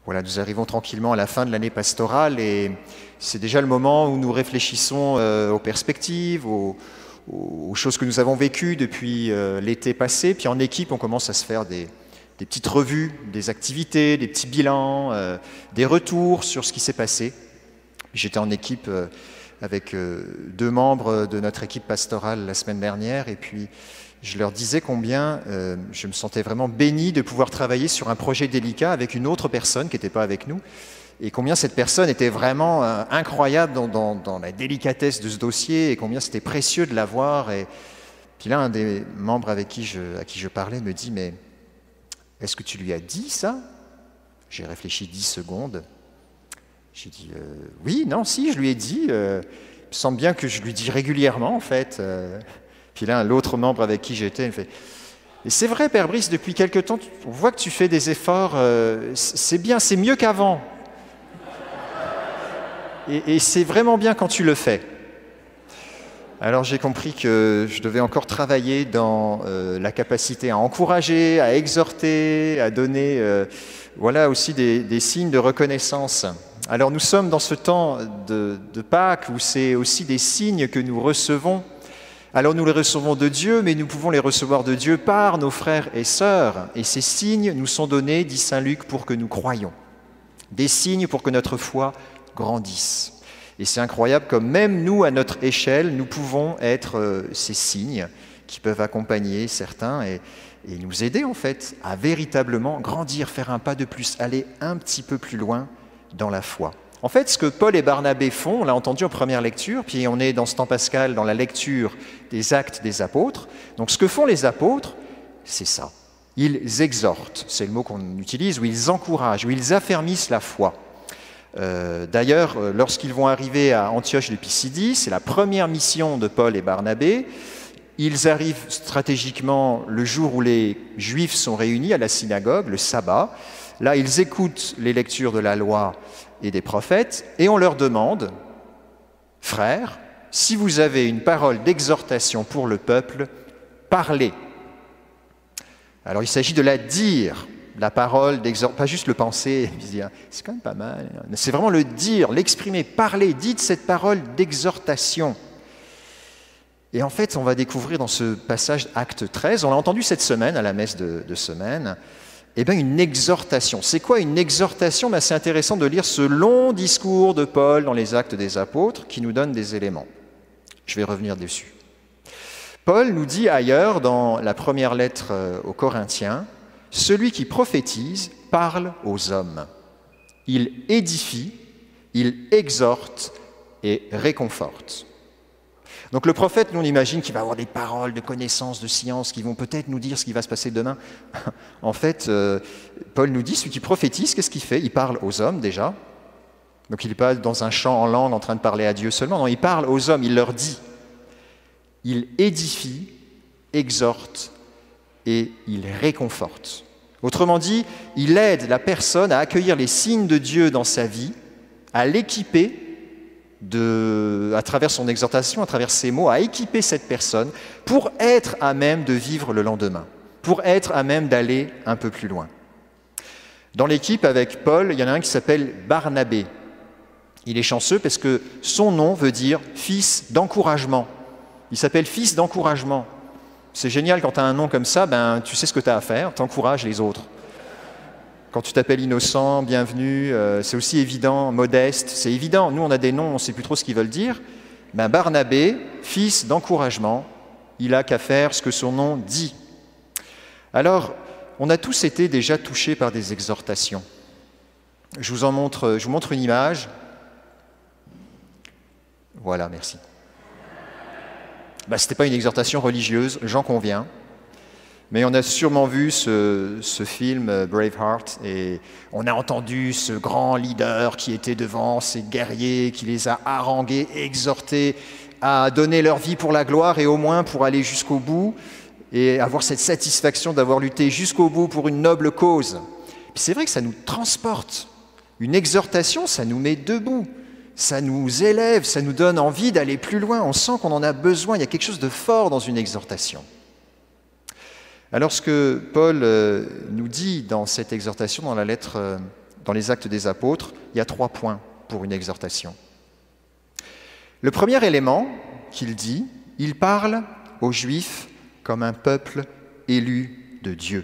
Voilà, nous arrivons tranquillement à la fin de l'année pastorale et c'est déjà le moment où nous réfléchissons aux perspectives, aux choses que nous avons vécues depuis l'été passé. Puis en équipe, on commence à se faire des petites revues, des activités, des petits bilans, des retours sur ce qui s'est passé. J'étais en équipe avec 2 membres de notre équipe pastorale la semaine dernière et puis je leur disais combien je me sentais vraiment béni de pouvoir travailler sur un projet délicat avec une autre personne qui n'était pas avec nous et combien cette personne était vraiment incroyable dans la délicatesse de ce dossier et combien c'était précieux de l'avoir. Et puis là, un des membres à qui je parlais me dit « Mais est-ce que tu lui as dit ça ?» J'ai réfléchi 10 secondes. J'ai dit « Oui, non, si, je lui ai dit. Il me semble bien que je lui dis régulièrement, en fait. » Puis là, l'autre membre avec qui j'étais, il me fait « Et c'est vrai, Père Brice, depuis quelque temps, on voit que tu fais des efforts. C'est bien, c'est mieux qu'avant. Et c'est vraiment bien quand tu le fais. » Alors j'ai compris que je devais encore travailler dans la capacité à encourager, à exhorter, à donner voilà aussi des signes de reconnaissance. Alors nous sommes dans ce temps de Pâques où c'est aussi des signes que nous recevons. Alors nous les recevons de Dieu, mais nous pouvons les recevoir de Dieu par nos frères et sœurs. Et ces signes nous sont donnés, dit saint Luc, pour que nous croyions. Des signes pour que notre foi grandisse. Et c'est incroyable comme même nous, à notre échelle, nous pouvons être ces signes qui peuvent accompagner certains et nous aider en fait à véritablement grandir, faire un pas de plus, aller un petit peu plus loin dans la foi. En fait, ce que Paul et Barnabé font, on l'a entendu en première lecture, puis on est dans ce temps pascal, dans la lecture des Actes des Apôtres. Donc ce que font les apôtres, c'est ça. Ils exhortent, c'est le mot qu'on utilise, ou ils encouragent, ou ils affermissent la foi. D'ailleurs, lorsqu'ils vont arriver à Antioche de Pisidie, c'est la première mission de Paul et Barnabé, ils arrivent stratégiquement le jour où les Juifs sont réunis à la synagogue, le sabbat. Là, ils écoutent les lectures de la loi et des prophètes, et on leur demande, « Frères, si vous avez une parole d'exhortation pour le peuple, parlez. » Alors il s'agit de la dire, la parole d'exhortation, pas juste le penser, c'est quand même pas mal, c'est vraiment le dire, l'exprimer, parler, dites cette parole d'exhortation. Et en fait, on va découvrir dans ce passage Acte 13, on l'a entendu cette semaine à la messe de semaine, eh bien, une exhortation. C'est quoi une exhortation ? C'est intéressant de lire ce long discours de Paul dans les Actes des Apôtres qui nous donne des éléments. Je vais revenir dessus. Paul nous dit ailleurs, dans la première lettre aux Corinthiens, « Celui qui prophétise parle aux hommes. Il édifie, il exhorte et réconforte. » Donc le prophète, nous on imagine qu'il va avoir des paroles de connaissance, de science, qui vont peut-être nous dire ce qui va se passer demain. En fait, Paul nous dit, celui qui prophétise, qu'est-ce qu'il fait ? Il parle aux hommes déjà. Donc il n'est pas dans un chant en langue en train de parler à Dieu seulement, non, il parle aux hommes, il leur dit. Il édifie, exhorte et il réconforte. Autrement dit, il aide la personne à accueillir les signes de Dieu dans sa vie, à l'équiper à travers son exhortation, à travers ses mots, à équiper cette personne pour être à même de vivre le lendemain, pour être à même d'aller un peu plus loin. Dans l'équipe avec Paul, il y en a un qui s'appelle Barnabé. Il est chanceux parce que son nom veut dire « fils d'encouragement ». Il s'appelle « fils d'encouragement ». C'est génial quand tu as un nom comme ça, tu sais ce que tu as à faire, tu encourages les autres. Quand tu t'appelles Innocent, Bienvenu, c'est aussi évident, Modeste, c'est évident. Nous, on a des noms, on ne sait plus trop ce qu'ils veulent dire. Barnabé, fils d'encouragement, il n'a qu'à faire ce que son nom dit. Alors, on a tous été déjà touchés par des exhortations. Je vous montre une image. Voilà, merci. Ce n'était pas une exhortation religieuse, j'en conviens. Mais on a sûrement vu ce film Braveheart et on a entendu ce grand leader qui était devant, ces guerriers qui les a harangués, exhortés à donner leur vie pour la gloire et au moins pour aller jusqu'au bout et avoir cette satisfaction d'avoir lutté jusqu'au bout pour une noble cause. Puis c'est vrai que ça nous transporte. Une exhortation, ça nous met debout, ça nous élève, ça nous donne envie d'aller plus loin. On sent qu'on en a besoin, il y a quelque chose de fort dans une exhortation. Alors ce que Paul nous dit dans cette exhortation, dans dans les Actes des Apôtres, il y a 3 points pour une exhortation. Le premier élément qu'il dit, il parle aux Juifs comme un peuple élu de Dieu.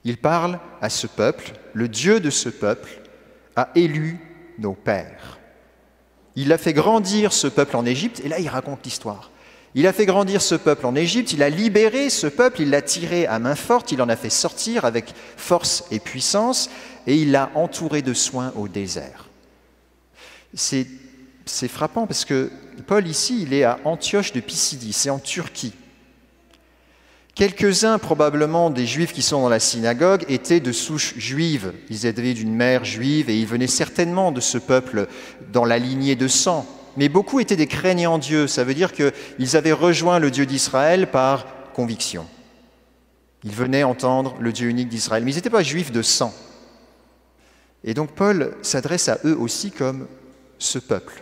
Il parle à ce peuple, le Dieu de ce peuple a élu nos pères. Il a fait grandir ce peuple en Égypte, et là il raconte l'histoire. Il a fait grandir ce peuple en Égypte, il a libéré ce peuple, il l'a tiré à main forte, il en a fait sortir avec force et puissance, et il l'a entouré de soins au désert. C'est frappant parce que Paul ici, il est à Antioche de Pisidie, c'est en Turquie. Quelques-uns probablement des Juifs qui sont dans la synagogue étaient de souche juive, ils étaient d'une mère juive et ils venaient certainement de ce peuple dans la lignée de sang. Mais beaucoup étaient des craignants Dieu, ça veut dire qu'ils avaient rejoint le Dieu d'Israël par conviction. Ils venaient entendre le Dieu unique d'Israël, mais ils n'étaient pas juifs de sang. Et donc Paul s'adresse à eux aussi comme ce peuple.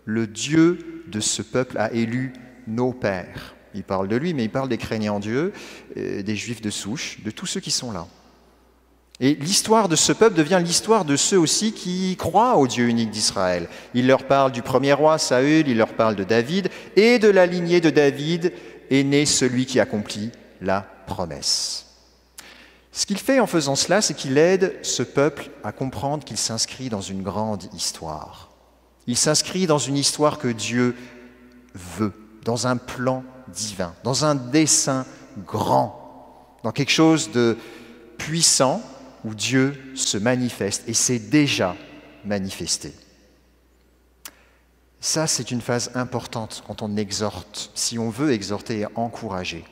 Le Dieu de ce peuple a élu nos pères. Il parle de lui, mais il parle des craignants Dieu, des Juifs de souche, de tous ceux qui sont là. Et l'histoire de ce peuple devient l'histoire de ceux aussi qui croient au Dieu unique d'Israël. Il leur parle du premier roi, Saül, il leur parle de David, et de la lignée de David est né celui qui accomplit la promesse. Ce qu'il fait en faisant cela, c'est qu'il aide ce peuple à comprendre qu'il s'inscrit dans une grande histoire. Il s'inscrit dans une histoire que Dieu veut, dans un plan divin, dans un dessein grand, dans quelque chose de puissant où Dieu se manifeste et s'est déjà manifesté. Ça, c'est une phase importante quand on exhorte, si on veut exhorter et encourager.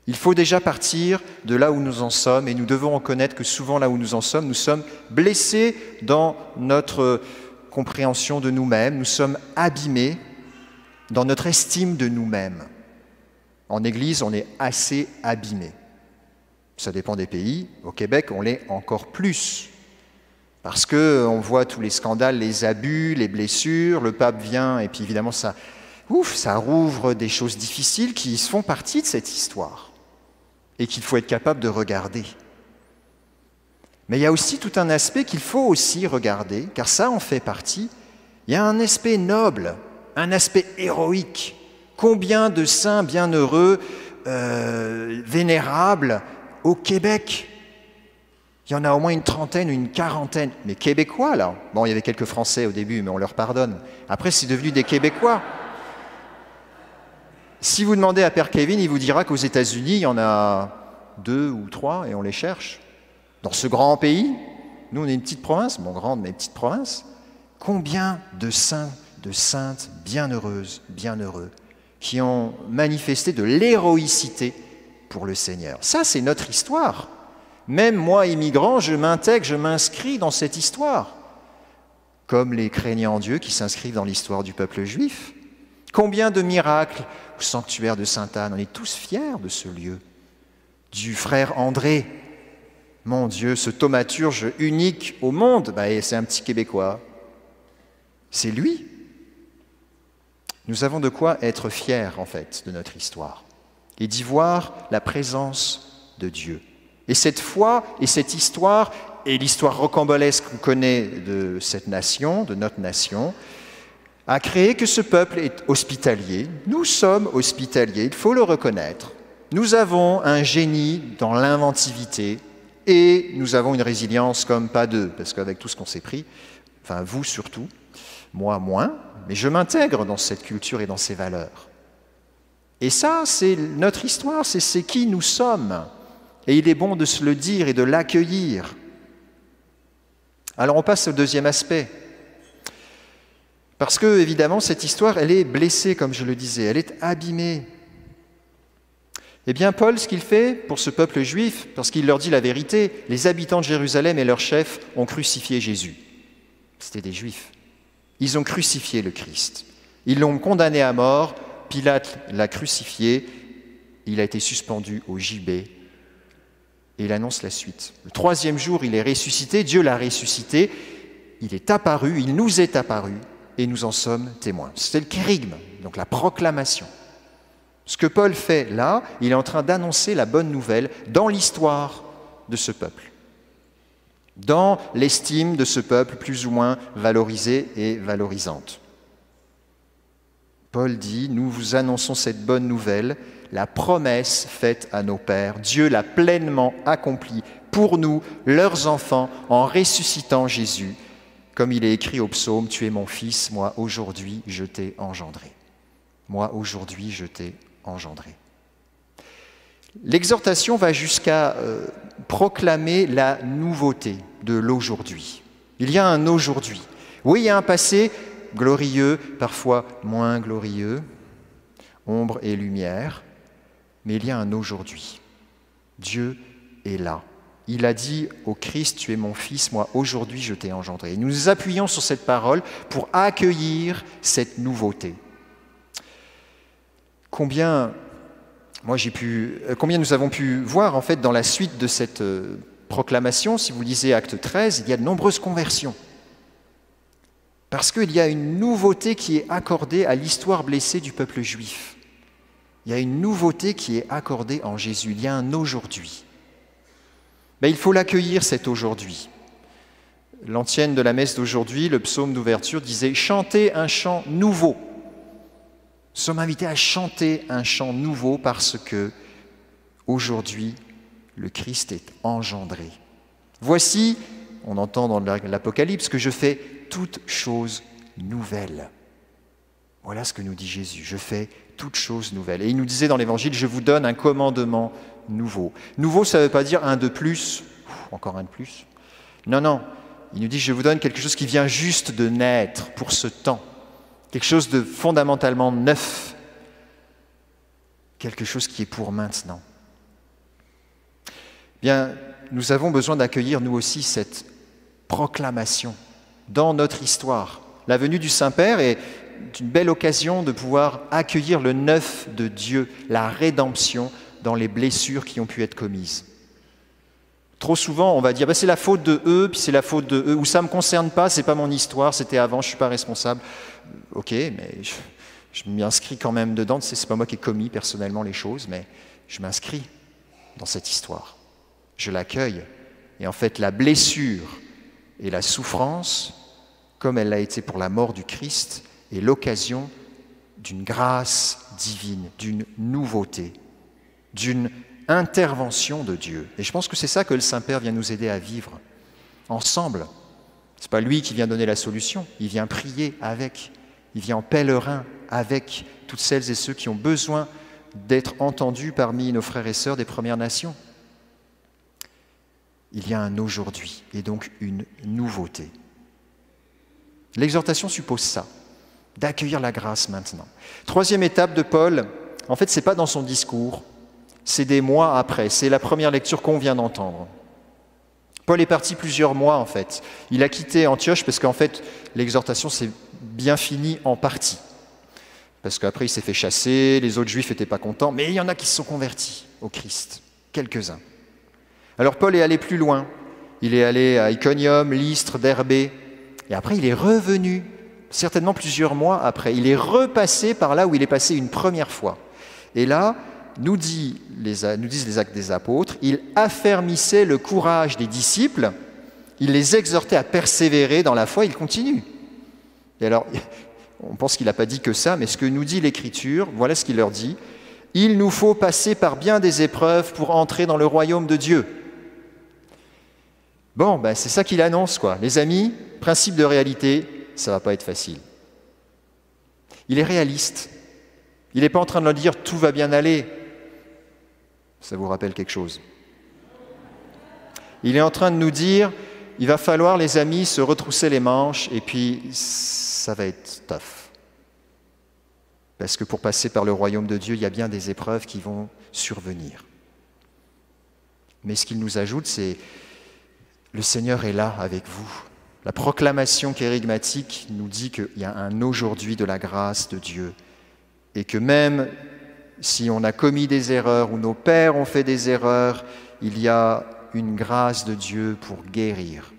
Il faut déjà partir de là où nous en sommes et nous devons reconnaître que souvent là où nous en sommes, nous sommes blessés dans notre compréhension de nous-mêmes, nous sommes abîmés dans notre estime de nous-mêmes. En Église, on est assez abîmés. Ça dépend des pays. Au Québec, on l'est encore plus. Parce qu'on voit tous les scandales, les abus, les blessures, le pape vient, et puis évidemment, ça rouvre des choses difficiles qui font partie de cette histoire et qu'il faut être capable de regarder. Mais il y a aussi tout un aspect qu'il faut aussi regarder, car ça en fait partie. Il y a un aspect noble, un aspect héroïque. Combien de saints bienheureux, vénérables au Québec? Il y en a au moins une trentaine ou une quarantaine. Mais Québécois, là. Bon, il y avait quelques Français au début, mais on leur pardonne. Après, c'est devenu des Québécois. Si vous demandez à Père Kevin, il vous dira qu'aux États-Unis, il y en a 2 ou 3 et on les cherche. Dans ce grand pays, nous, on est une petite province, bon, grande, mais petite province. Combien de saints, de saintes bienheureuses, bienheureux, qui ont manifesté de l'héroïcité pour le Seigneur. Ça, c'est notre histoire. Même moi, immigrant, je m'intègre, je m'inscris dans cette histoire, comme les craignants Dieu qui s'inscrivent dans l'histoire du peuple juif. Combien de miracles au sanctuaire de Sainte-Anne, on est tous fiers de ce lieu. Du frère André, mon Dieu, ce thaumaturge unique au monde, c'est un petit Québécois. C'est lui. Nous avons de quoi être fiers, en fait, de notre histoire et d'y voir la présence de Dieu. Et cette foi et cette histoire, et l'histoire rocambolesque qu'on connaît de cette nation, de notre nation, a créé que ce peuple est hospitalier. Nous sommes hospitaliers, il faut le reconnaître. Nous avons un génie dans l'inventivité et nous avons une résilience comme pas deux, parce qu'avec tout ce qu'on s'est pris, enfin vous surtout, moi moins, mais je m'intègre dans cette culture et dans ces valeurs. Et ça, c'est notre histoire, c'est qui nous sommes. Et il est bon de se le dire et de l'accueillir. Alors on passe au deuxième aspect. Parce que, évidemment, cette histoire, elle est blessée, comme je le disais, elle est abîmée. Eh bien, Paul, ce qu'il fait pour ce peuple juif, parce qu'il leur dit la vérité, les habitants de Jérusalem et leurs chefs ont crucifié Jésus. C'était des Juifs. Ils ont crucifié le Christ. Ils l'ont condamné à mort, Pilate l'a crucifié, il a été suspendu au gibet, et il annonce la suite. Le 3e jour, il est ressuscité, Dieu l'a ressuscité, il est apparu, il nous est apparu, et nous en sommes témoins. C'est le kérygme, donc la proclamation. Ce que Paul fait là, il est en train d'annoncer la bonne nouvelle dans l'histoire de ce peuple. dans l'estime de ce peuple plus ou moins valorisé et valorisante. Paul dit, nous vous annonçons cette bonne nouvelle, la promesse faite à nos pères. Dieu l'a pleinement accomplie pour nous, leurs enfants, en ressuscitant Jésus. Comme il est écrit au psaume, tu es mon fils, moi aujourd'hui je t'ai engendré. Moi aujourd'hui je t'ai engendré. L'exhortation va jusqu'à proclamer la nouveauté de l'aujourd'hui. Il y a un aujourd'hui. Oui, il y a un passé glorieux, parfois moins glorieux, ombre et lumière, mais il y a un aujourd'hui. Dieu est là. Il a dit au Christ, tu es mon fils, moi aujourd'hui je t'ai engendré. Et nous nous appuyons sur cette parole pour accueillir cette nouveauté. Combien nous avons pu voir en fait dans la suite de cette proclamation, si vous lisez Acte 13, il y a de nombreuses conversions. Parce qu'il y a une nouveauté qui est accordée à l'histoire blessée du peuple juif. Il y a une nouveauté qui est accordée en Jésus. Il y a un aujourd'hui. Mais il faut l'accueillir cet aujourd'hui. L'antienne de la messe d'aujourd'hui, le psaume d'ouverture, disait « Chantez un chant nouveau ». Nous sommes invités à chanter un chant nouveau parce que aujourd'hui, le Christ est engendré. Voici, on entend dans l'Apocalypse, que je fais toutes choses nouvelles. Voilà ce que nous dit Jésus, je fais toutes choses nouvelles. Et il nous disait dans l'Évangile, je vous donne un commandement nouveau. Nouveau, ça ne veut pas dire un de plus, encore un de plus. Non, non, il nous dit, je vous donne quelque chose qui vient juste de naître pour ce temps. Quelque chose de fondamentalement neuf, quelque chose qui est pour maintenant. Bien, nous avons besoin d'accueillir nous aussi cette proclamation dans notre histoire. La venue du Saint-Père est une belle occasion de pouvoir accueillir le neuf de Dieu, la rédemption dans les blessures qui ont pu être commises. Trop souvent, on va dire c'est la faute de eux, puis c'est la faute de eux, ou ça ne me concerne pas, c'est pas mon histoire, c'était avant, je ne suis pas responsable. Ok, mais je m'inscris quand même dedans, c'est pas moi qui ai commis personnellement les choses, mais je m'inscris dans cette histoire. Je l'accueille. Et en fait, la blessure et la souffrance, comme elle l'a été pour la mort du Christ, est l'occasion d'une grâce divine, d'une nouveauté, d'une intervention de Dieu. Et je pense que c'est ça que le Saint-Père vient nous aider à vivre, ensemble. Ce n'est pas lui qui vient donner la solution, il vient prier avec, il vient en pèlerin avec toutes celles et ceux qui ont besoin d'être entendus parmi nos frères et sœurs des Premières Nations. Il y a un aujourd'hui et donc une nouveauté. L'exhortation suppose ça, d'accueillir la grâce maintenant. Troisième étape de Paul, en fait, ce n'est pas dans son discours, c'est des mois après, c'est la première lecture qu'on vient d'entendre. Paul est parti plusieurs mois en fait. Il a quitté Antioche parce qu'en fait, l'exhortation s'est bien finie en partie. Parce qu'après, il s'est fait chasser, les autres juifs n'étaient pas contents, mais il y en a qui se sont convertis au Christ, quelques-uns. Alors Paul est allé plus loin. Il est allé à Iconium, Lystre, Derbé, et après il est revenu, certainement plusieurs mois après. Il est repassé par là où il est passé une première fois. Et là, nous disent les Actes des Apôtres, il affermissait le courage des disciples, il les exhortait à persévérer dans la foi, il continue. Et alors, on pense qu'il n'a pas dit que ça, mais ce que nous dit l'Écriture, voilà ce qu'il leur dit, « Il nous faut passer par bien des épreuves pour entrer dans le royaume de Dieu. » Bon, ben c'est ça qu'il annonce, quoi. Les amis, principe de réalité, ça ne va pas être facile. Il est réaliste. Il n'est pas en train de leur dire « tout va bien aller ». Ça vous rappelle quelque chose? Il est en train de nous dire, il va falloir, les amis, se retrousser les manches et puis ça va être tough. Parce que pour passer par le royaume de Dieu, il y a bien des épreuves qui vont survenir. Mais ce qu'il nous ajoute, c'est le Seigneur est là avec vous. La proclamation kérigmatique nous dit qu'il y a un aujourd'hui de la grâce de Dieu et que même si on a commis des erreurs ou nos pères ont fait des erreurs, il y a une grâce de Dieu pour guérir.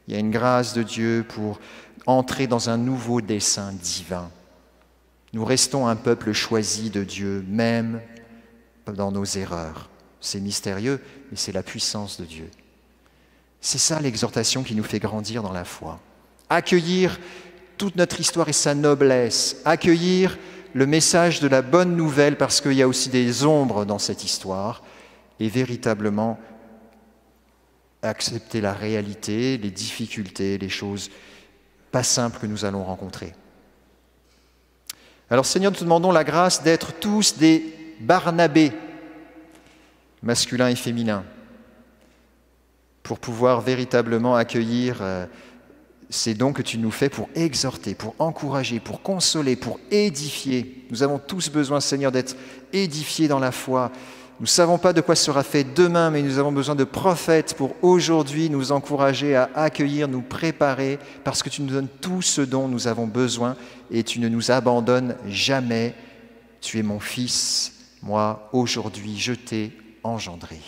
Il y a une grâce de Dieu pour entrer dans un nouveau dessein divin. Nous restons un peuple choisi de Dieu, même dans nos erreurs. C'est mystérieux, mais c'est la puissance de Dieu. C'est ça l'exhortation qui nous fait grandir dans la foi. Accueillir toute notre histoire et sa noblesse, accueillir le message de la bonne nouvelle parce qu'il y a aussi des ombres dans cette histoire et véritablement accepter la réalité, les difficultés, les choses pas simples que nous allons rencontrer. Alors Seigneur, nous te demandons la grâce d'être tous des Barnabés, masculins et féminins, pour pouvoir véritablement accueillir ces dons que tu nous fais pour exhorter, pour encourager, pour consoler, pour édifier. Nous avons tous besoin, Seigneur, d'être édifiés dans la foi. Nous ne savons pas de quoi sera fait demain, mais nous avons besoin de prophètes pour aujourd'hui nous encourager à accueillir, nous préparer, parce que tu nous donnes tout ce dont nous avons besoin et tu ne nous abandonnes jamais. Tu es mon fils, moi, aujourd'hui, je t'ai engendré.